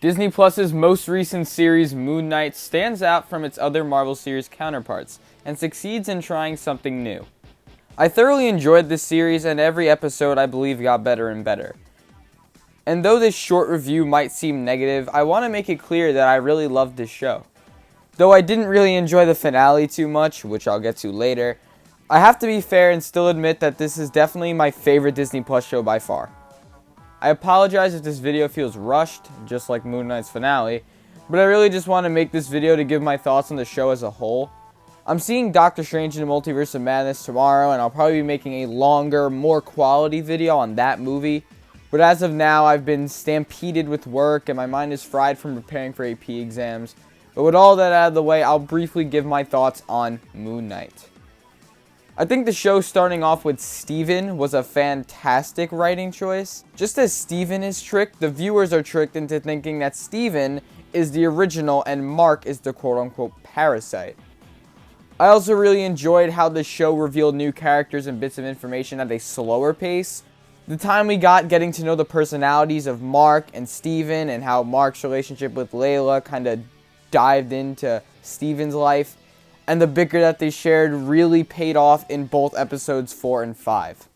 Disney Plus's most recent series, Moon Knight, stands out from its other Marvel series counterparts and succeeds in trying something new. I thoroughly enjoyed this series, and every episode I believe got better and better. And though this short review might seem negative, I want to make it clear that I really loved this show. Though I didn't really enjoy the finale too much, which I'll get to later, I have to be fair and still admit that this is definitely my favorite Disney Plus show by far. I apologize if this video feels rushed, just like Moon Knight's finale, but I really just want to make this video to give my thoughts on the show as a whole. I'm seeing Doctor Strange in the Multiverse of Madness tomorrow, and I'll probably be making a longer, more quality video on that movie. But as of now, I've been stampeded with work, and my mind is fried from preparing for AP exams. But with all that out of the way, I'll briefly give my thoughts on Moon Knight. I think the show starting off with Steven was a fantastic writing choice. Just as Steven is tricked, the viewers are tricked into thinking that Steven is the original and Mark is the quote-unquote parasite. I also really enjoyed how the show revealed new characters and bits of information at a slower pace. The time we got getting to know the personalities of Mark and Steven and how Mark's relationship with Layla kind of dived into Steven's life, and the bicker that they shared really paid off in both episodes 4 and 5.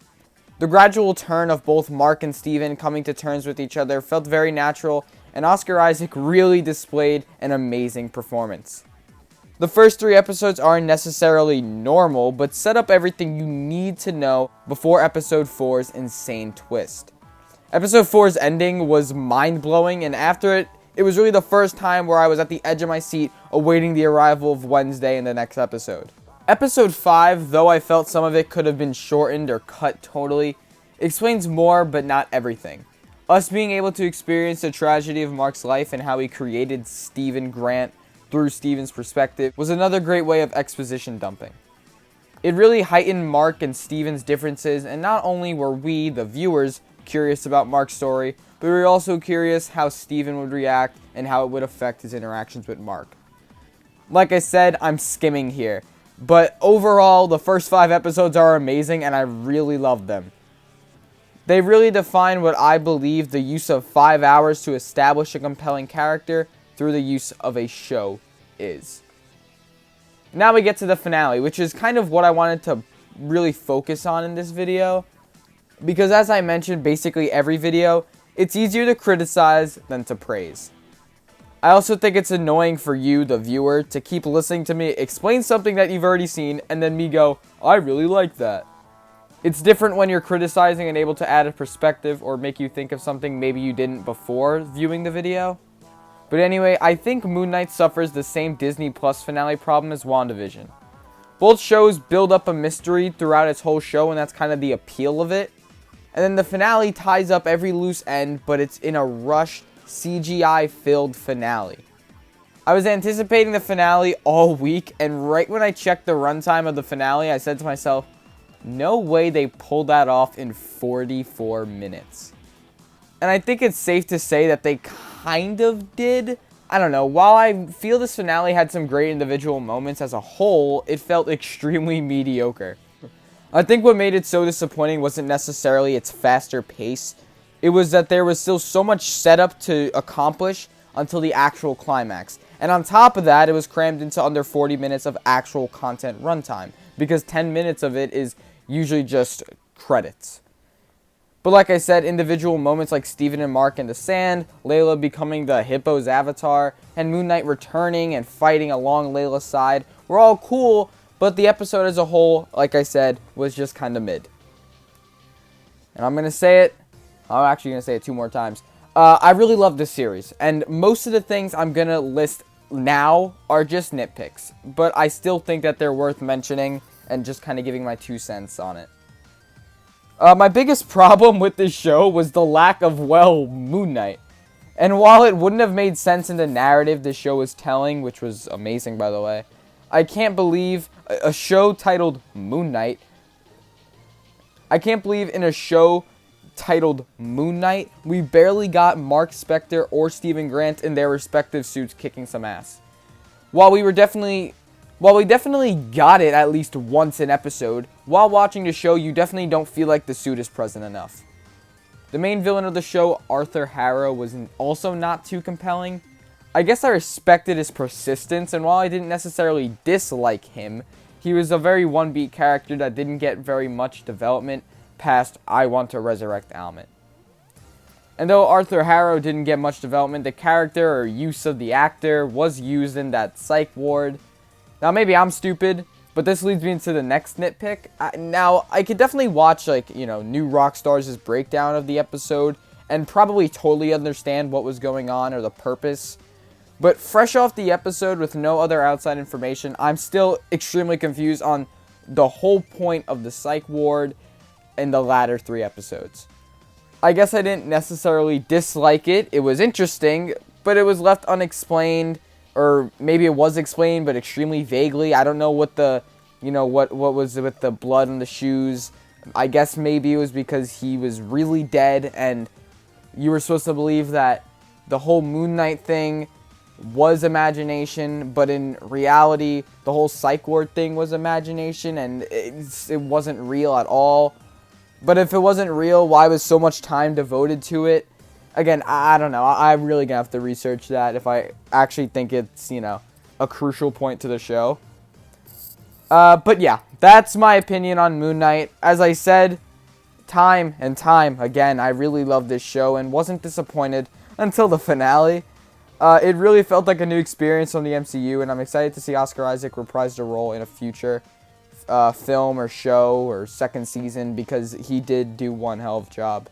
The gradual turn of both Mark and Steven coming to terms with each other felt very natural, and Oscar Isaac really displayed an amazing performance. The first 3 episodes aren't necessarily normal, but set up everything you need to know before episode 4's insane twist. Episode 4's ending was mind-blowing, and after it, it was really the first time where I was at the edge of my seat awaiting the arrival of Wednesday in the next episode. Episode 5, though I felt some of it could have been shortened or cut totally, explains more but not everything. Us being able to experience the tragedy of Mark's life and how he created Steven Grant through Steven's perspective was another great way of exposition dumping. It really heightened Mark and Steven's differences, and not only were we, the viewers, curious about Mark's story, but we were also curious how Steven would react and how it would affect his interactions with Mark. Like I said, I'm skimming here, but overall, the first 5 episodes are amazing and I really loved them. They really define what I believe the use of 5 hours to establish a compelling character through the use of a show is. Now we get to the finale, which is kind of what I wanted to really focus on in this video, because as I mentioned basically every video, it's easier to criticize than to praise. I also think it's annoying for you, the viewer, to keep listening to me explain something that you've already seen and then me go, I really like that. It's different when you're criticizing and able to add a perspective or make you think of something maybe you didn't before viewing the video. But anyway, I think Moon Knight suffers the same Disney Plus finale problem as WandaVision. Both shows build up a mystery throughout its whole show, and that's kind of the appeal of it. And then the finale ties up every loose end, but it's in a rushed, CGI-filled finale. I was anticipating the finale all week, and right when I checked the runtime of the finale, I said to myself, no way they pulled that off in 44 minutes. And I think it's safe to say that they kind of did. I don't know, while I feel this finale had some great individual moments as a whole, it felt extremely mediocre. I think what made it so disappointing wasn't necessarily its faster pace. It was that there was still so much setup to accomplish until the actual climax. And on top of that, it was crammed into under 40 minutes of actual content runtime, because 10 minutes of it is usually just credits. But like I said, individual moments like Steven and Mark in the sand, Layla becoming the hippo's avatar, and Moon Knight returning and fighting along Layla's side were all cool, but the episode as a whole, like I said, was just kind of mid. And I'm going to say it. I'm actually going to say it 2 more times. I really love this series, and most of the things I'm going to list now are just nitpicks, but I still think that they're worth mentioning and just kind of giving my 2 cents on it. My biggest problem with this show was the lack of, well, Moon Knight. And while it wouldn't have made sense in the narrative the show was telling, which was amazing by the way, I can't believe a show titled Moon Knight. I can't believe in a show titled Moon Knight, we barely got Marc Spector or Steven Grant in their respective suits kicking some ass. While we definitely got it at least once an episode, while watching the show you definitely don't feel like the suit is present enough. The main villain of the show, Arthur Harrow, was also not too compelling. I guess I respected his persistence, and while I didn't necessarily dislike him, he was a very one-beat character that didn't get very much development past I want to resurrect Almond. And though Arthur Harrow didn't get much development, the character or use of the actor was used in that psych ward. Now maybe I'm stupid, but this leads me into the next nitpick. Now, I could definitely watch, New Rockstars' breakdown of the episode and probably totally understand what was going on or the purpose. But fresh off the episode with no other outside information, I'm still extremely confused on the whole point of the psych ward in the latter 3 episodes. I guess I didn't necessarily dislike it. It was interesting, but it was left unexplained. Or maybe it was explained, but extremely vaguely. I don't know what what was with the blood on the shoes. I guess maybe it was because he was really dead, and you were supposed to believe that the whole Moon Knight thing was imagination, but in reality, the whole psych ward thing was imagination, and it wasn't real at all. But if it wasn't real, why was so much time devoted to it? Again, I don't know. I'm really going to have to research that if I actually think it's, a crucial point to the show. But yeah, that's my opinion on Moon Knight. As I said, time and time again, I really loved this show and wasn't disappointed until the finale. It really felt like a new experience from the MCU, and I'm excited to see Oscar Isaac reprise the role in a future film or show or second season, because he did do one hell of a job.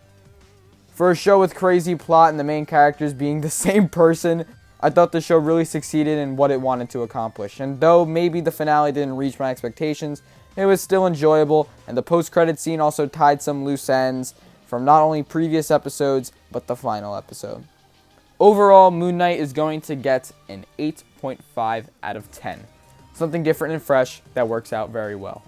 For a show with crazy plot and the main characters being the same person, I thought the show really succeeded in what it wanted to accomplish. And though maybe the finale didn't reach my expectations, it was still enjoyable, and the post-credit scene also tied some loose ends from not only previous episodes, but the final episode. Overall, Moon Knight is going to get an 8.5 out of 10. Something different and fresh that works out very well.